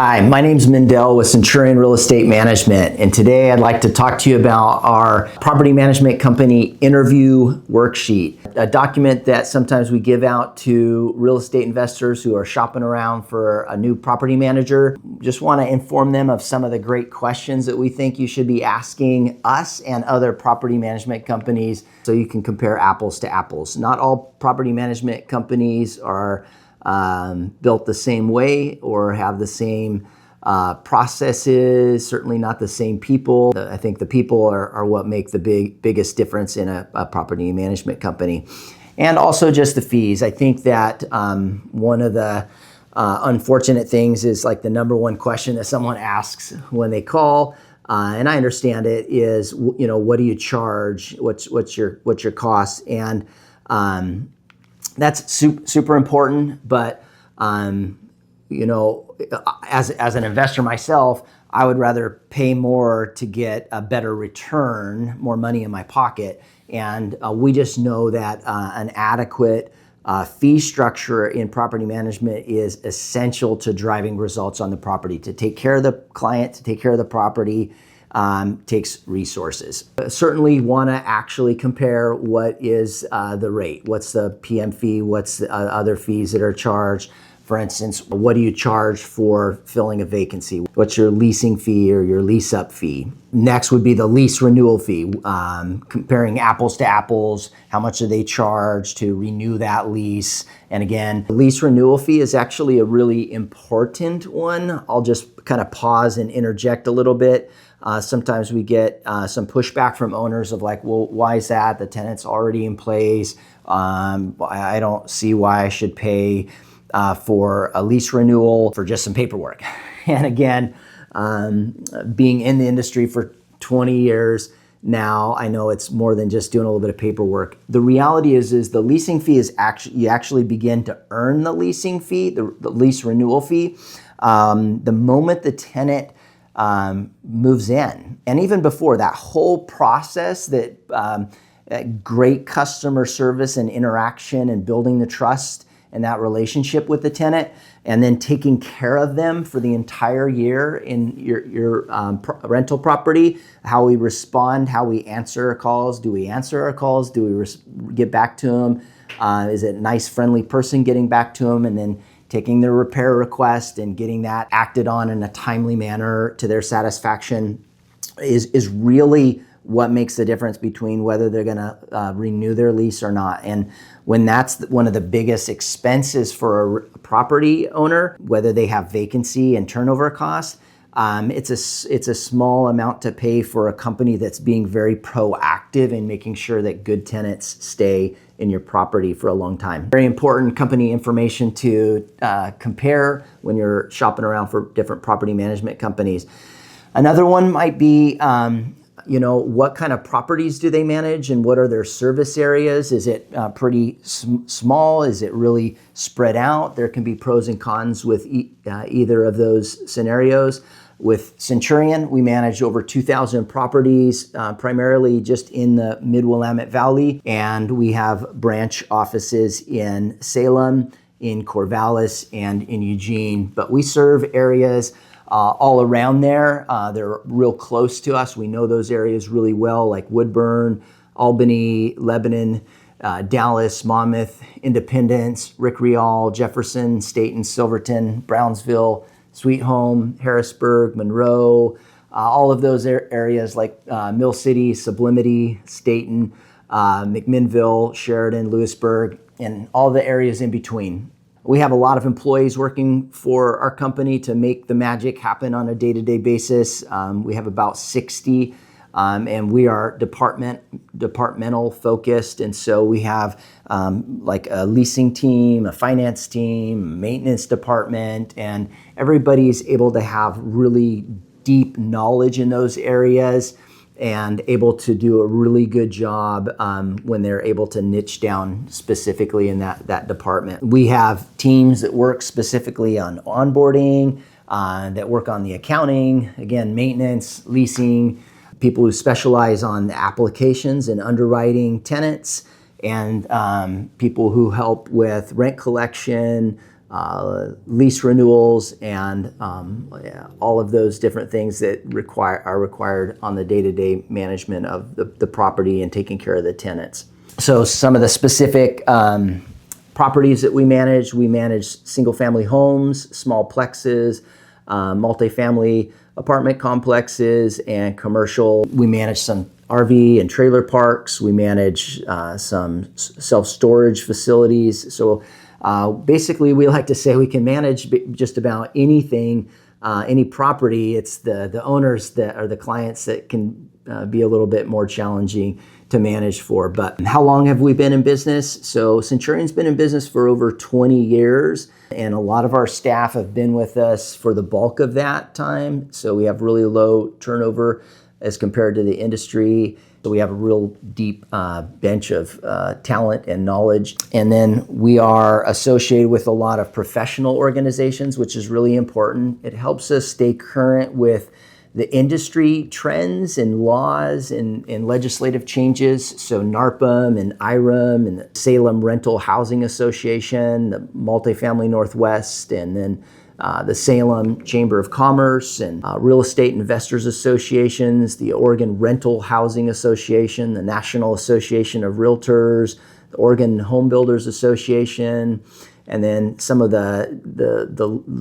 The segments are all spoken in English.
Hi, my name's Mendell with Centurion Real Estate Management, and today I'd like to talk to you about our Property Management Company Interview Worksheet, a document that sometimes we give out to real estate investors who are shopping around for a new property manager. Just want to inform them of some of the great questions that we think you should be asking us and other property management companies so you can compare apples to apples. Not all property management companies are built the same way or have the same processes, certainly not the same people. I think the people are what make the biggest difference in a property management company. And also just the fees. I think that one of the unfortunate things is like the number one question that someone asks when they call, and I understand it, is, you know, what do you charge? What's your cost? And that's super important, but you know, as an investor myself, I would rather pay more to get a better return, more money in my pocket. And we just know that an adequate fee structure in property management is essential to driving results on the property. To take care of the client, to take care of the property, takes resources. Certainly want to actually compare what is the rate, what's the PM fee, what's the other fees that are charged. For instance, what do you charge for filling a vacancy? What's your leasing fee or your lease up fee? Next would be the lease renewal fee, comparing apples to apples. How much do they charge to renew that lease? And again, the lease renewal fee is actually a really important one. I'll just kind of pause and interject a little bit. Sometimes we get some pushback from owners of like, well, why is that? The tenant's already in place. I don't see why I should pay for a lease renewal for just some paperwork. And again, being in the industry for 20 years now, I know it's more than just doing a little bit of paperwork. The reality is the leasing fee is you actually begin to earn the leasing fee, the lease renewal fee, the moment the tenant moves in. And even before that whole process, that great customer service and interaction and building the trust and that relationship with the tenant, and then taking care of them for the entire year in your rental property, how we respond, how we answer calls. Do we answer our calls? Do we get back to them? Is it a nice, friendly person getting back to them? And then taking their repair request and getting that acted on in a timely manner to their satisfaction is really what makes the difference between whether they're gonna renew their lease or not. And when that's one of the biggest expenses for a property owner, whether they have vacancy and turnover costs, it's a small amount to pay for a company that's being very proactive in making sure that good tenants stay in your property for a long time. Very important company information to compare when you're shopping around for different property management companies. Another one might be, you know, what kind of properties do they manage and what are their service areas? Is it pretty small? Is it really spread out? There can be pros and cons with either of those scenarios. With Centurion, we manage over 2,000 properties, primarily just in the Mid-Willamette Valley, and we have branch offices in Salem, in Corvallis, and in Eugene. But we serve areas all around there. They're real close to us. We know those areas really well, like Woodburn, Albany, Lebanon, Dallas, Monmouth, Independence, Rick Rial, Jefferson, Staten, Silverton, Brownsville, Sweet Home, Harrisburg, Monroe, all of those areas like Mill City, Sublimity, Staten, McMinnville, Sheridan, Lewisburg, and all the areas in between. We have a lot of employees working for our company to make the magic happen on a day-to-day basis. We have about 60, and we are departmental focused. And so we have like a leasing team, a finance team, maintenance department, and everybody's able to have really deep knowledge in those areas and able to do a really good job when they're able to niche down specifically in that department. We have teams that work specifically on onboarding, that work on the accounting, again, maintenance, leasing, people who specialize on the applications and underwriting tenants, and people who help with rent collection, lease renewals, and all of those different things that are required on the day-to-day management of the property and taking care of the tenants. So some of the specific properties that we manage single-family homes, small plexes, multifamily apartment complexes, and commercial. We manage some RV and trailer parks. We manage some self-storage facilities. So basically, we like to say we can manage just about anything, any property. It's the owners that are the clients that can be a little bit more challenging to manage for. But how long have we been in business? So Centurion's been in business for over 20 years, and a lot of our staff have been with us for the bulk of that time. So we have really low turnover as compared to the industry. So we have a real deep bench of talent and knowledge. And then we are associated with a lot of professional organizations, which is really important. It helps us stay current with the industry trends and laws and legislative changes. So NARPM and IRM and the Salem Rental Housing Association, the Multifamily Northwest, and then the Salem Chamber of Commerce and Real Estate Investors Associations, the Oregon Rental Housing Association, the National Association of Realtors, the Oregon Home Builders Association, and then some of the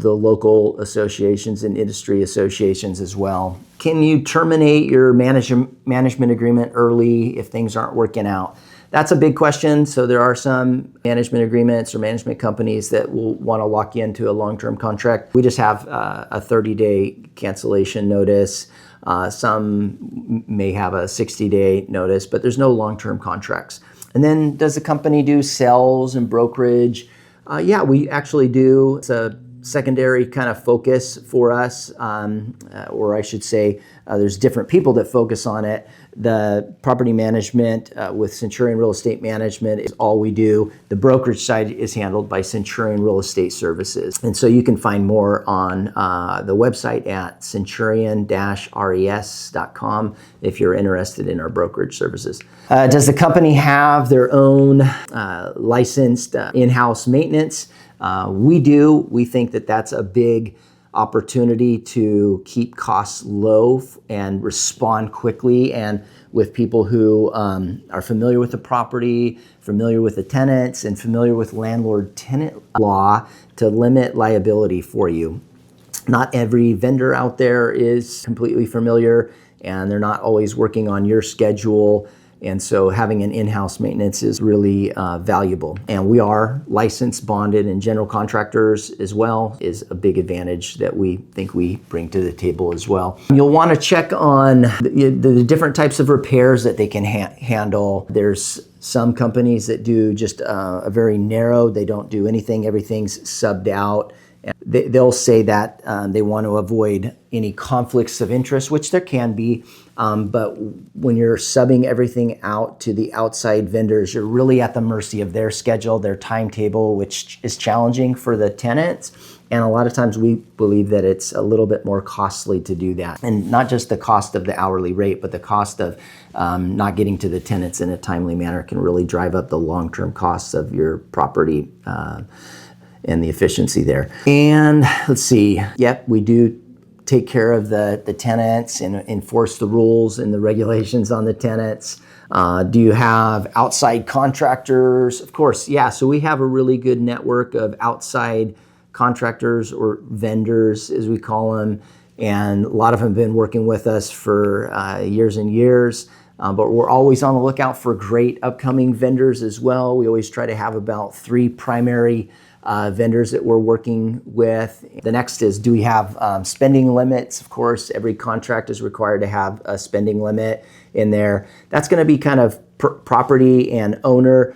local associations and industry associations as well. Can you terminate your management agreement early if things aren't working out? That's a big question. So there are some management agreements or management companies that will want to lock you into a long-term contract. We just have a 30-day cancellation notice. Some may have a 60-day notice, but there's no long-term contracts. And then does the company do sales and brokerage? Yeah, we actually do. It's a secondary kind of focus for us, or I should say there's different people that focus on it. The property management with Centurion Real Estate Management is all we do. The brokerage side is handled by Centurion Real Estate Services. And so you can find more on the website at centurion-res.com if you're interested in our brokerage services. Does the company have their own licensed in-house maintenance? We do. We think that that's a big opportunity to keep costs low and respond quickly, and with people who are familiar with the property, familiar with the tenants, and familiar with landlord-tenant law to limit liability for you. Not every vendor out there is completely familiar, and they're not always working on your schedule. And so having an in-house maintenance is really valuable. And we are licensed, bonded, and general contractors as well is a big advantage that we think we bring to the table as well. You'll want to check on the different types of repairs that they can handle. There's some companies that do just a very narrow, they don't do anything, everything's subbed out. They'll say that they want to avoid any conflicts of interest, which there can be, but when you're subbing everything out to the outside vendors, you're really at the mercy of their schedule, their timetable, which is challenging for the tenants. And a lot of times we believe that it's a little bit more costly to do that. And not just the cost of the hourly rate, but the cost of not getting to the tenants in a timely manner can really drive up the long-term costs of your property and the efficiency there. And let's see, yep, we do take care of the tenants and enforce the rules and the regulations on the tenants. Do you have outside contractors? Of course, yeah. So we have a really good network of outside contractors or vendors, as we call them. And a lot of them have been working with us for years and years. But we're always on the lookout for great upcoming vendors as well. We always try to have about 3 primary vendors that we're working with. The next is, do we have spending limits? Of course, every contract is required to have a spending limit in there. That's going to be kind of property and owner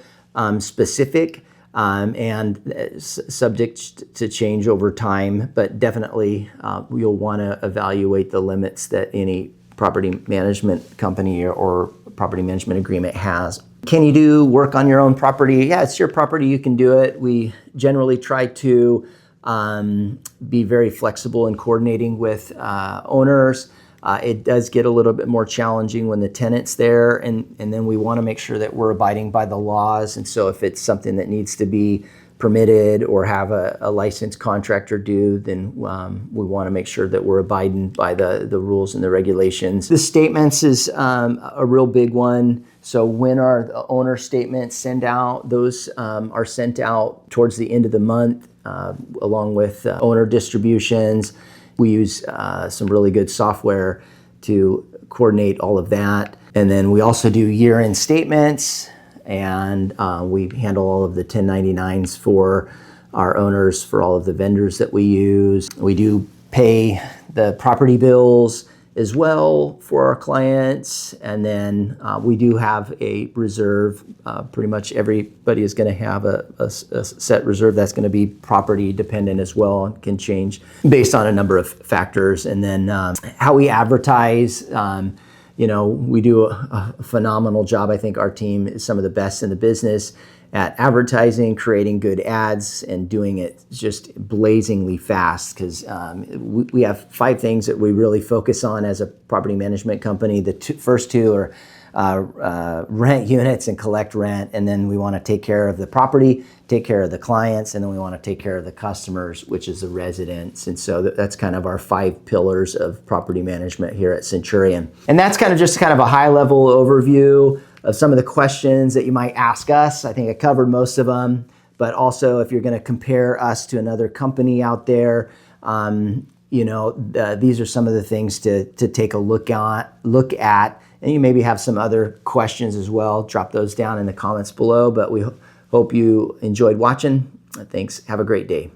specific and subject to change over time, but definitely you'll want to evaluate the limits that any property management company or property management agreement has. Can you do work on your own property? Yeah, it's your property, you can do it. We generally try to be very flexible in coordinating with owners. It does get a little bit more challenging when the tenant's there, and then we want to make sure that we're abiding by the laws. And so if it's something that needs to be permitted or have a licensed contractor do, then we want to make sure that we're abiding by the rules and the regulations. The statements is a real big one. So when our owner statements send out, those are sent out towards the end of the month along with owner distributions. We use some really good software to coordinate all of that. And then we also do year-end statements, and we handle all of the 1099s for our owners, for all of the vendors that we use. We do pay the property bills as well for our clients, and then we do have a reserve. Pretty much everybody is going to have a set reserve that's going to be property dependent as well, and can change based on a number of factors. And then how we advertise, we do a phenomenal job. I think our team is some of the best in the business at advertising, creating good ads, and doing it just blazingly fast, because we have 5 things that we really focus on as a property management company. The first 2 are rent units and collect rent, and then we want to take care of the property, take care of the clients, and then we want to take care of the customers, which is the residents. And so that's kind of our 5 pillars of property management here at Centurion. And that's kind of just kind of a high-level overview of some of the questions that you might ask us. I think I covered most of them, but also if you're going to compare us to another company out there, these are some of the things to take a look at. And you maybe have some other questions as well. Drop those down in the comments below, but we hope you enjoyed watching. Thanks. Have a great day.